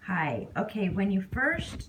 Hi. Okay, when you first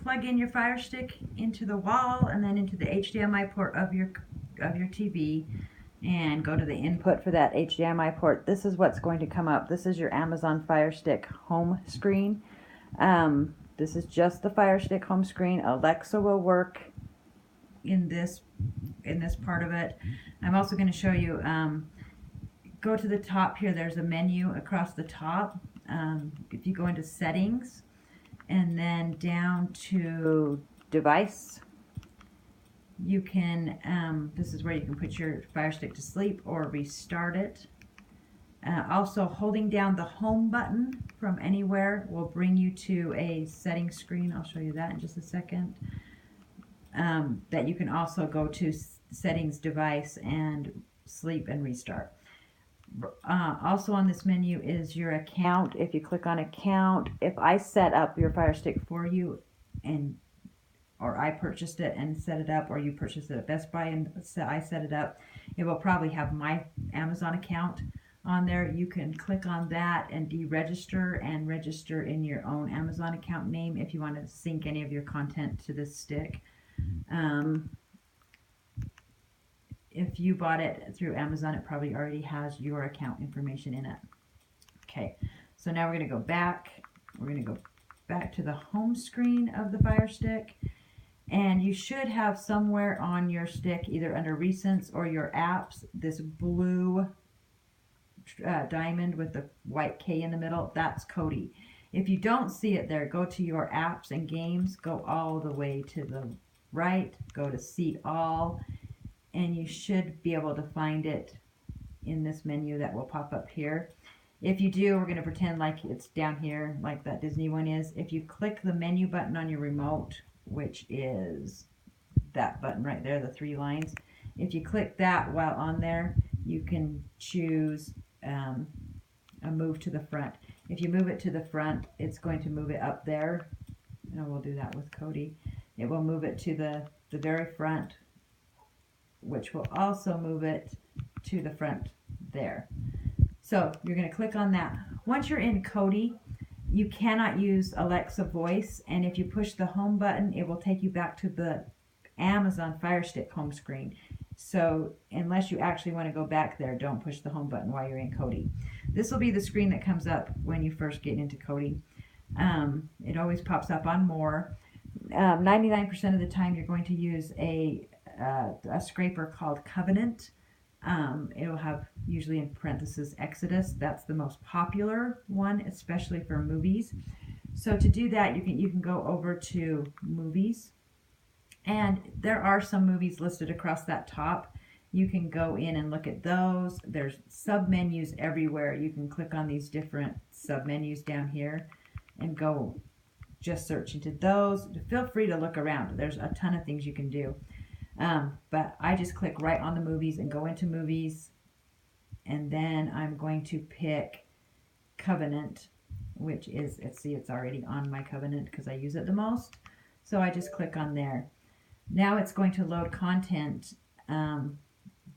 plug in your Fire Stick into the wall and then into the HDMI port of your TV and go to the input for that HDMI port, this is what's going to come up. This is your Amazon Fire Stick home screen. This is just the Fire Stick home screen. Alexa will work in this part of it. I'm also going to show you. Go to the top here. There's a menu across the top. If you go into settings and then down to device, you can, this is where you can put your Fire Stick to sleep or restart it. Also, holding down the home button from anywhere will bring you to a settings screen. I'll show you that in just a second. That you can also go to settings, device, and sleep and restart. Also on this menu is your account. If you click on account, if I set up your Fire Stick for you, or I purchased it and set it up, or you purchased it at Best Buy and I set it up, it will probably have my Amazon account on there. You can click on that and deregister and register in your own Amazon account name if you want to sync any of your content to this stick. If you bought it through Amazon, it probably already has your account information in it. Okay, so now we're going to go back. We're going to go back to the home screen of the Fire Stick. And you should have somewhere on your stick, either under Recents or your apps, this blue diamond with the white K in the middle. That's Kodi. If you don't see it there, go to your apps and games. Go all the way to the right. Go to See All. And you should be able to find it in this menu that will pop up here. If you do, we're going to pretend like it's down here, like that Disney one is. If you click the menu button on your remote, which is that button right there, the 3 lines, if you click that while on there, you can choose a move to the front. If you move it to the front, it's going to move it up there. And we'll do that with Kodi. It will move it to the very front, which will also move it to the front there. So you're going to click on that. Once you're in Kodi, you cannot use Alexa voice, and if you push the home button, it will take you back to the Amazon Fire Stick home screen. So unless you actually want to go back there, don't push the home button while you're in Kodi. This will be the screen that comes up when you first get into Kodi. It always pops up on more. 99% of the time you're going to use a scraper called Covenant. It'll have usually in parentheses Exodus. That's the most popular one, especially for movies. So to do that, you can go over to movies, and there are some movies listed across that top. You can go in and look at those. There's sub-menus everywhere. You can click on these different sub-menus down here and go just search into those. Feel free to look around. There's a ton of things you can do. But I just click right on the movies and go into movies, and then I'm going to pick Covenant, which is, it's already on my Covenant because I use it the most. So I just click on there. Now it's going to load content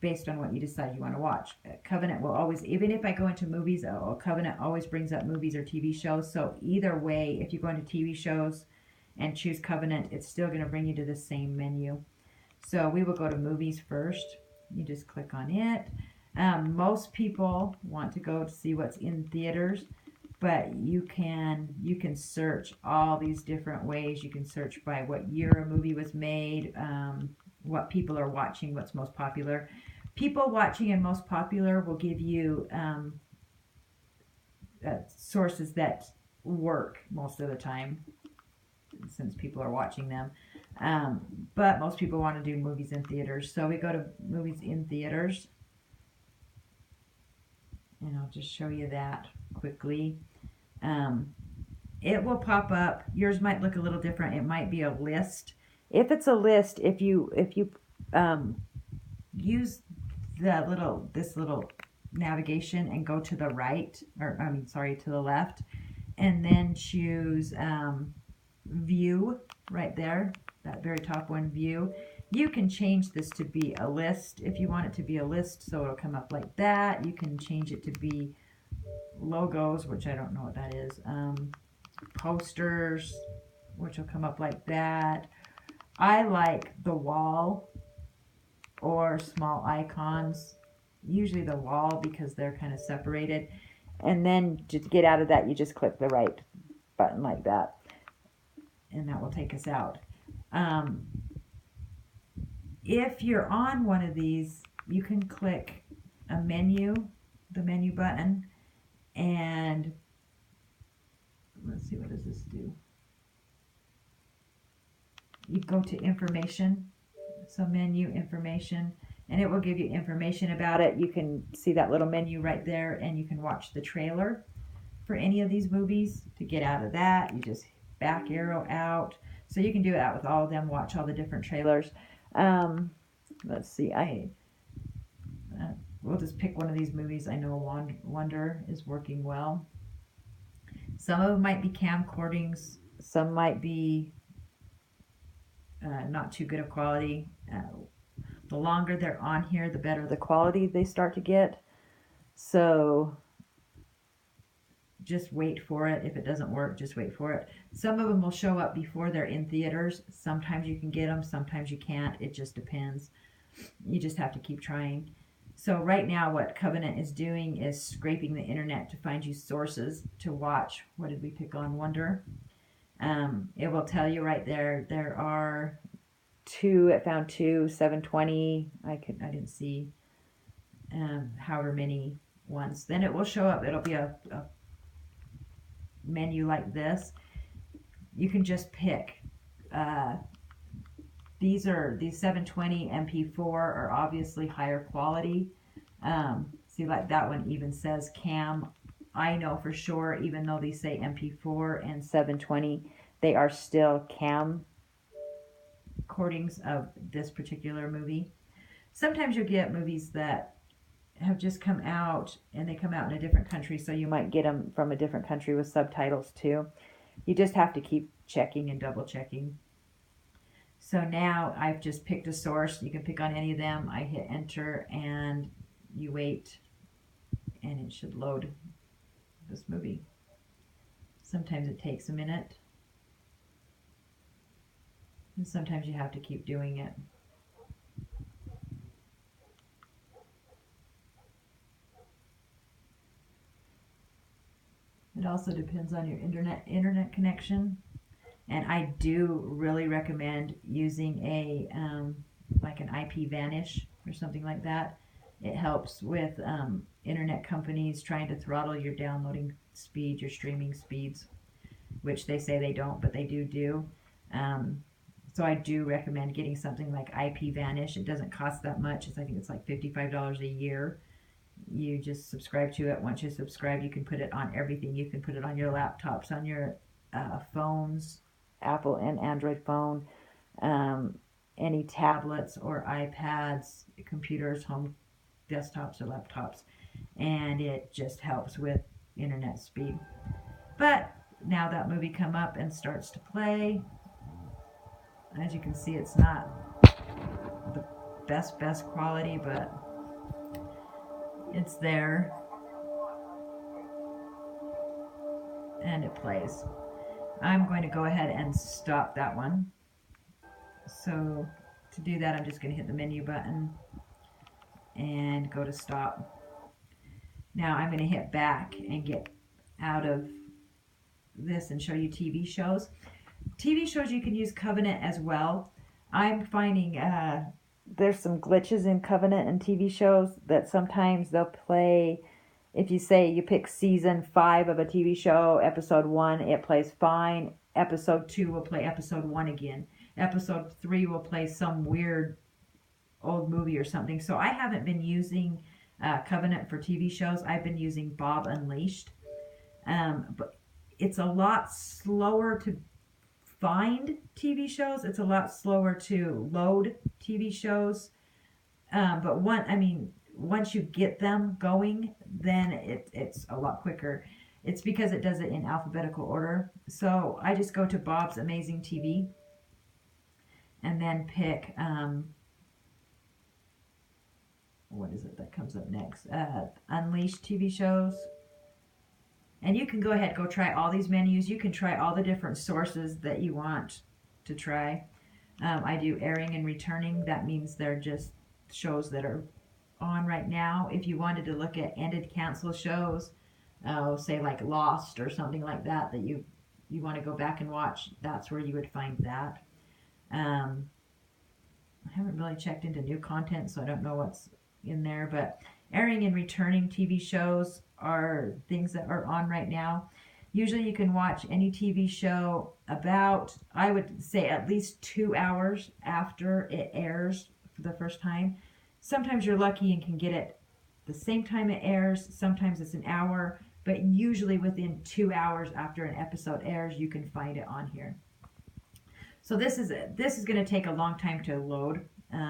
based on what you decide you want to watch. Covenant will always, even if I go into movies, Covenant always brings up movies or TV shows. So either way, if you go into TV shows and choose Covenant, it's still going to bring you to the same menu. So we will go to movies first. You just click on it. Most people want to go to see what's in theaters, but you can search all these different ways. You can search by what year a movie was made, what people are watching, what's most popular. People watching and most popular will give you sources that work most of the time, since people are watching them. But most people want to do movies in theaters. So we go to movies in theaters. And I'll just show you that quickly. It will pop up. Yours might look a little different. It might be a list. If it's a list, if you use this little navigation and go to the right, to the left, and then choose view right there, that very top one, view. You can change this to be a list if you want it to be a list, so it'll come up like that. You can change it to be logos, which I don't know what that is. posters, which will come up like that. I like the wall or small icons, usually the wall because they're kind of separated. And then to get out of that, you just click the right button like that, and that will take us out. If you're on one of these, you can click a menu, the menu button, and let's see, what does this do? You go to information, so menu, information, and it will give you information about it. You can see that little menu right there, and you can watch the trailer for any of these movies. To get out of that, you just back arrow out. So you can do that with all of them, watch all the different trailers. Let's see, we'll just pick one of these movies. I know Wonder is working well. Some of them might be camcordings, some might be not too good of quality. The longer they're on here, the better the quality they start to get. So just wait for it. If it doesn't work, just wait for it. Some of them will show up before they're in theaters. Sometimes you can get them, sometimes you can't. It just depends. You just have to keep trying. So right now what Covenant is doing is scraping the internet to find you sources to watch. What did we pick on? Wonder. It will tell you right there. There are two. It found two 720. I didn't see however many ones. Then it will show up. It'll be a menu like this. You can just pick. These 720 MP4 are obviously higher quality. See, like that one even says cam. I know for sure, even though these say MP4 and 720, they are still cam recordings of this particular movie. Sometimes you'll get movies that have just come out and they come out in a different country, so you might get them from a different country with subtitles too. You just have to keep checking and double checking. So now I've just picked a source. You can pick on any of them. I hit enter and you wait and it should load this movie. Sometimes it takes a minute. And sometimes you have to keep doing it. It also depends on your internet connection. And I do really recommend using a like an IP vanish or something like that. It helps with internet companies trying to throttle your downloading speed, your streaming speeds, which they say they don't, but they do. So I do recommend getting something like IP vanish. It doesn't cost that much. I think it's like $55 a year. You just subscribe to it. Once you subscribe, you can put it on everything. You can put it on your laptops, on your phones, Apple and Android phone, any tablets or iPads, computers, home desktops or laptops, and it just helps with internet speed. But now that movie come up and starts to play, as you can see, it's not the best quality, but it's there and it plays. I'm going to go ahead and stop that one. So to do that, I'm just going to hit the menu button and go to stop. Now I'm going to hit back and get out of this and show you TV shows. TV shows, you can use Covenant as well. I'm finding there's some glitches in Covenant and TV shows that sometimes they'll play. If you say you pick season 5 of a TV show, episode 1, it plays fine. Episode 2 will play episode 1 again. Episode 3 will play some weird old movie or something. So I haven't been using Covenant for TV shows. I've been using Bob Unleashed. But it's a lot slower to find TV shows. It's a lot slower to load TV shows. But once you get them going, then it's a lot quicker. It's because it does it in alphabetical order. So I just go to Bob's Amazing TV and then pick, what is it that comes up next? Unleashed TV shows. And you can go ahead, go try all these menus. You can try all the different sources that you want to try. I do airing and returning. That means they're just shows that are on right now. If you wanted to look at ended, cancel shows, say like Lost or something like that, that you want to go back and watch, that's where you would find that. Um, I haven't really checked into new content, so I don't know what's in there. But airing and returning TV shows are things that are on right now. Usually, you can watch any TV show about, I would say, at least 2 hours after it airs for the first time. Sometimes you're lucky and can get it the same time it airs. Sometimes it's an hour, but usually within 2 hours after an episode airs, you can find it on here. So this is going to take a long time to load.